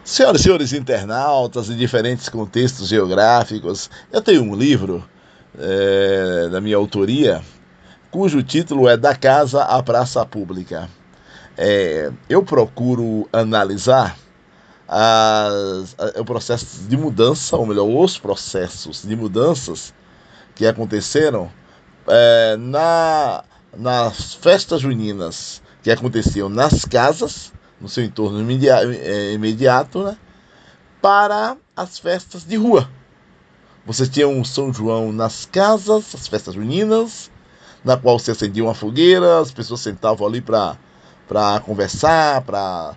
Senhoras e senhores internautas em diferentes contextos geográficos, eu tenho um livro da minha autoria, cujo título é Da Casa à Praça Pública. Eu procuro analisar o processo de mudança, ou melhor, os processos de mudanças que aconteceram nas festas juninas que aconteciam nas casas, no seu entorno imediato, né, para as festas de rua. Você tinha um São João nas casas, as festas juninas, na qual se acendia uma fogueira, as pessoas sentavam ali para conversar, para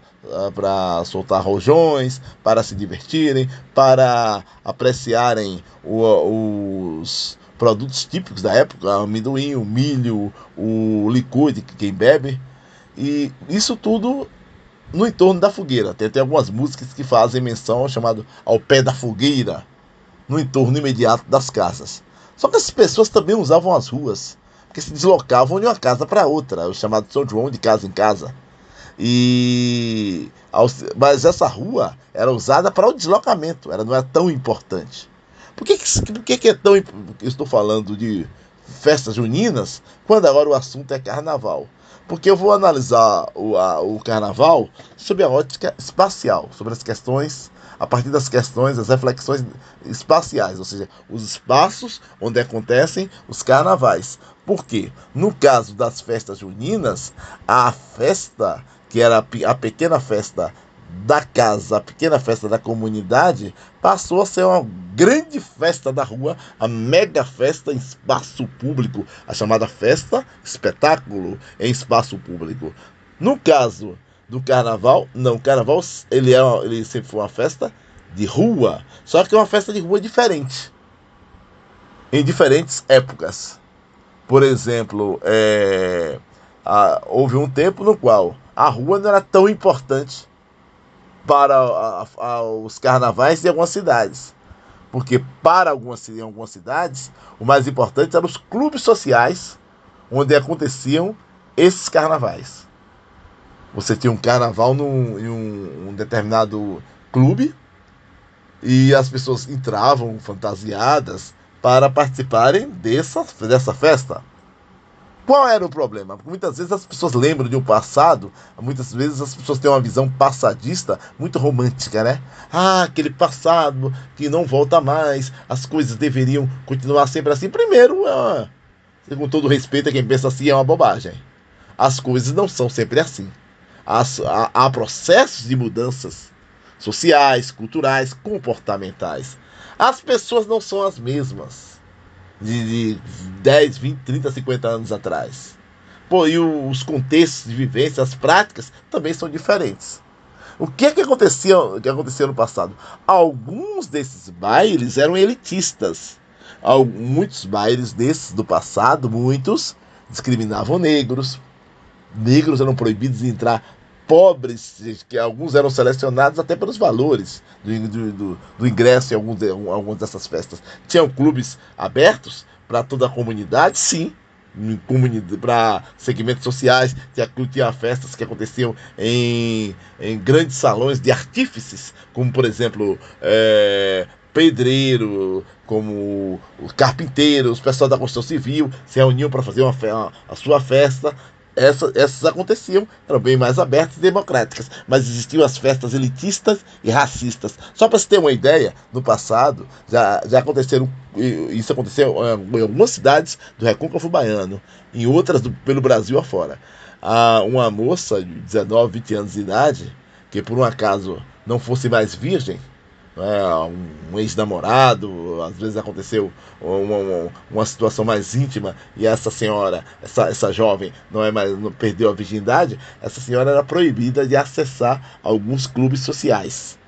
soltar rojões, para se divertirem, para apreciarem os produtos típicos da época, o amendoim, o milho, o licor de quem bebe. E isso tudo no entorno da fogueira. Tem algumas músicas que fazem menção ao chamado ao pé da fogueira, no entorno imediato das casas. Só que essas pessoas também usavam as ruas, porque se deslocavam de uma casa para outra, o chamado São João de casa em casa. Mas essa rua era usada para o deslocamento, ela não era tão importante. Por que é tão... Eu estou falando de festas juninas, quando agora o assunto é carnaval? Porque eu vou analisar o carnaval sob a ótica espacial, sobre as questões, a partir das questões, as reflexões espaciais, ou seja, os espaços onde acontecem os carnavais. Por quê? No caso das festas juninas, a festa, que era a pequena festa da casa, a pequena festa da comunidade, passou a ser uma grande festa da rua, a mega festa em espaço público, a chamada festa espetáculo em espaço público. No caso do carnaval, não, o carnaval ele sempre foi uma festa de rua, só que é uma festa de rua diferente, em diferentes épocas. Por exemplo, houve um tempo no qual a rua não era tão importante para os carnavais de algumas cidades. Porque para em algumas cidades, o mais importante eram os clubes sociais onde aconteciam esses carnavais. Você tinha um carnaval em um determinado clube e as pessoas entravam fantasiadas para participarem dessa festa. Qual era o problema? Porque muitas vezes as pessoas lembram de um passado, muitas vezes as pessoas têm uma visão passadista muito romântica, né? Aquele passado que não volta mais, as coisas deveriam continuar sempre assim. Primeiro, com todo respeito a quem pensa assim, é uma bobagem. As coisas não são sempre assim. Há processos de mudanças sociais, culturais, comportamentais. As pessoas não são as mesmas de 10, 20, 30, 50 anos atrás. E os contextos de vivência, as práticas também são diferentes. O que acontecia no passado? Alguns desses bailes eram elitistas. Muitos bailes desses do passado, muitos discriminavam negros. Negros eram proibidos de entrar, pobres, que alguns eram selecionados até pelos valores do ingresso em algumas dessas festas. Tinham clubes abertos para toda a comunidade, sim, para segmentos sociais. Tinha festas que aconteciam em grandes salões de artífices, como por exemplo pedreiro, como os carpinteiros, o pessoal da construção civil se reuniam para fazer a sua festa. Essas aconteciam, eram bem mais abertas e democráticas, mas existiam as festas elitistas e racistas. Só para você ter uma ideia, no passado já aconteceram, isso aconteceu em algumas cidades do Recôncavo Baiano, em outras pelo Brasil afora. Uma moça de 19, 20 anos de idade, que por um acaso não fosse mais virgem, um ex-namorado, às vezes aconteceu uma situação mais íntima e essa senhora, essa jovem não perdeu a virgindade, essa senhora era proibida de acessar alguns clubes sociais.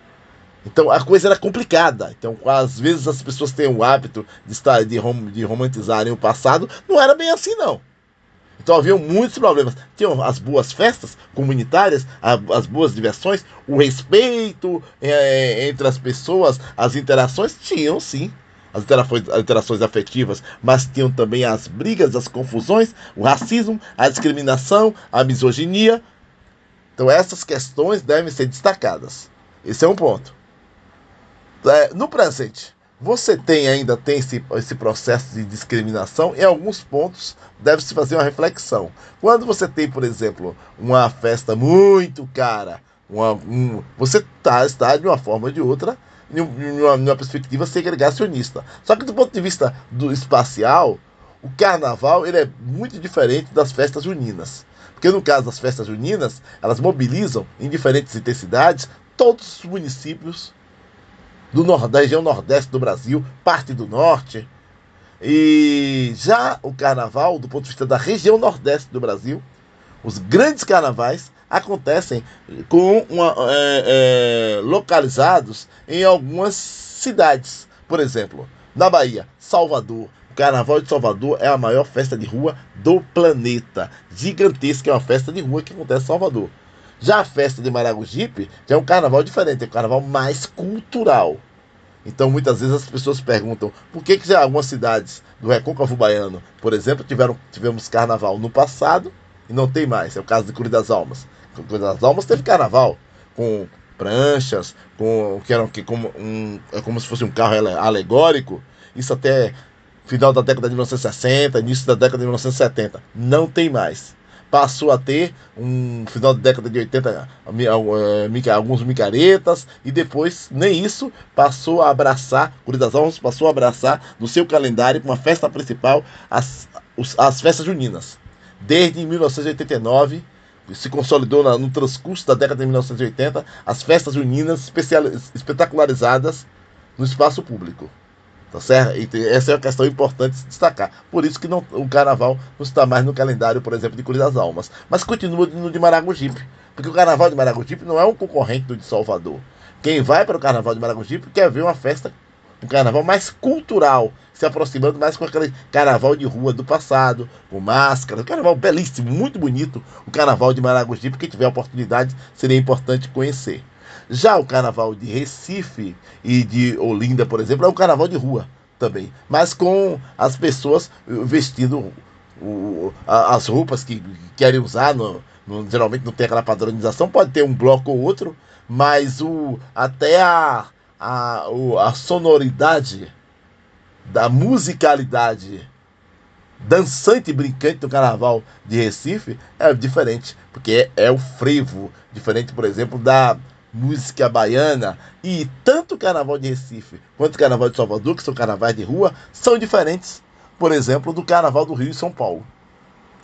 Então a coisa era complicada. Então às vezes as pessoas têm o hábito de romantizarem o passado, não era bem assim não. Então havia muitos problemas. Tinham as boas festas comunitárias, as boas diversões, o respeito entre as pessoas, as interações, tinham sim. As interações afetivas, mas tinham também as brigas, as confusões, o racismo, a discriminação, a misoginia. Então essas questões devem ser destacadas. Esse é um ponto. No presente, você ainda tem esse processo de discriminação. Em alguns pontos, deve-se fazer uma reflexão. Quando você tem, por exemplo, uma festa muito cara, você está, de uma forma ou de outra, numa perspectiva segregacionista. Só que do ponto de vista espacial, o carnaval ele é muito diferente das festas juninas. Porque no caso das festas juninas, elas mobilizam em diferentes intensidades todos os municípios da região nordeste do Brasil, parte do norte. E já o carnaval, do ponto de vista da região nordeste do Brasil, os grandes carnavais acontecem localizados em algumas cidades. Por exemplo, na Bahia, Salvador. O Carnaval de Salvador é a maior festa de rua do planeta. Gigantesca, é uma festa de rua que acontece em Salvador. Já a festa de Maragogipe já é um carnaval diferente, é um carnaval mais cultural. Então, muitas vezes as pessoas perguntam por que já algumas cidades do Recôncavo Baiano, por exemplo, tivemos carnaval no passado e não tem mais. É o caso de Cury das Almas. Cury das Almas teve carnaval com pranchas, é como se fosse um carro alegórico. Isso até final da década de 1960, início da década de 1970. Não tem mais. Passou a ter, final da década de 80, alguns micaretas, e depois, nem isso, passou a abraçar, Cury das Almas passou a abraçar no seu calendário, uma festa principal, as festas juninas. Desde 1989, se consolidou no transcurso da década de 1980, as festas juninas espetacularizadas no espaço público. Tá certo? E essa é uma questão importante de destacar. Por isso que o carnaval não está mais no calendário, por exemplo, de Cury das Almas. Mas continua no de Maragogipe. Porque o carnaval de Maragogipe não é um concorrente do de Salvador. Quem vai para o carnaval de Maragogipe quer ver uma festa, um carnaval mais cultural, se aproximando mais com aquele carnaval de rua do passado, com máscara. Um carnaval belíssimo, muito bonito. O carnaval de Maragogipe, quem tiver a oportunidade, seria importante conhecer. Já o carnaval de Recife e de Olinda, por exemplo, é um carnaval de rua também, mas com as pessoas vestindo as roupas que querem usar, geralmente não tem aquela padronização, pode ter um bloco ou outro, mas até a sonoridade da musicalidade dançante e brincante do carnaval de Recife é diferente, porque é o frevo, diferente, por exemplo, da música baiana. E tanto o carnaval de Recife quanto o carnaval de Salvador, que são carnavais de rua, são diferentes, por exemplo, do carnaval do Rio e São Paulo.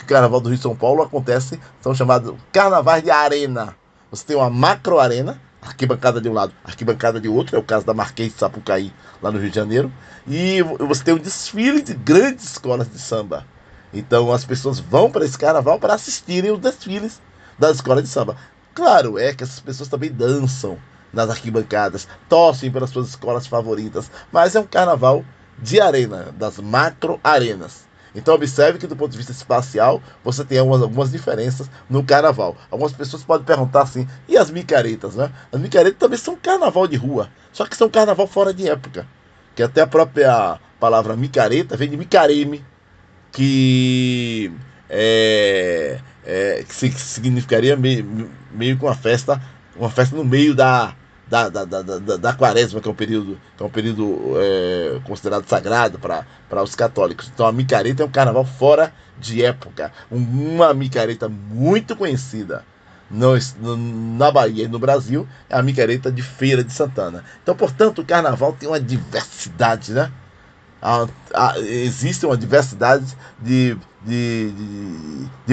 O carnaval do Rio e São Paulo acontece, são chamados carnavais de arena. Você tem uma macro arena, arquibancada de um lado, arquibancada de outro, é o caso da Marquês de Sapucaí, lá no Rio de Janeiro, e você tem um desfile de grandes escolas de samba. Então as pessoas vão para esse carnaval para assistirem os desfiles das escolas de samba. Claro, é que essas pessoas também dançam nas arquibancadas, torcem pelas suas escolas favoritas, mas é um carnaval de arena, das macro arenas. Então observe que do ponto de vista espacial, você tem algumas diferenças no carnaval. Algumas pessoas podem perguntar assim, e as micaretas, né? As micaretas também são carnaval de rua, só que são carnaval fora de época. Que até a própria palavra micareta vem de micareme, que que significaria meio que uma festa no meio da quaresma, que é um período considerado sagrado para os católicos. Então a micareta é um carnaval fora de época. Uma micareta muito conhecida na Bahia e no Brasil é a micareta de Feira de Santana. Então, portanto, o carnaval tem uma diversidade, né? Existe uma diversidade de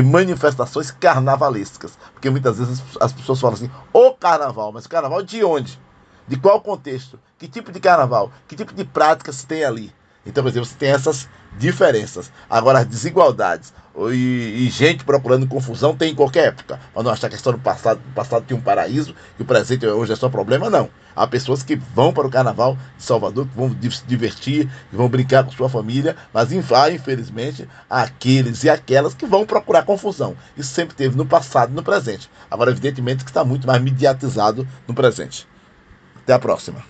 manifestações carnavalescas, porque muitas vezes as pessoas falam assim, o carnaval, mas o carnaval de onde? De qual contexto? Que tipo de carnaval? Que tipo de prática se tem ali? Então, por exemplo, você tem essas diferenças. Agora, as desigualdades e gente procurando confusão tem em qualquer época. Mas não achar que a história do passado tinha um paraíso e o presente hoje é só problema, não. Há pessoas que vão para o carnaval de Salvador, que vão se divertir, que vão brincar com sua família, mas infelizmente há aqueles e aquelas que vão procurar confusão. Isso sempre teve no passado e no presente. Agora, evidentemente, que está muito mais mediatizado no presente. Até a próxima.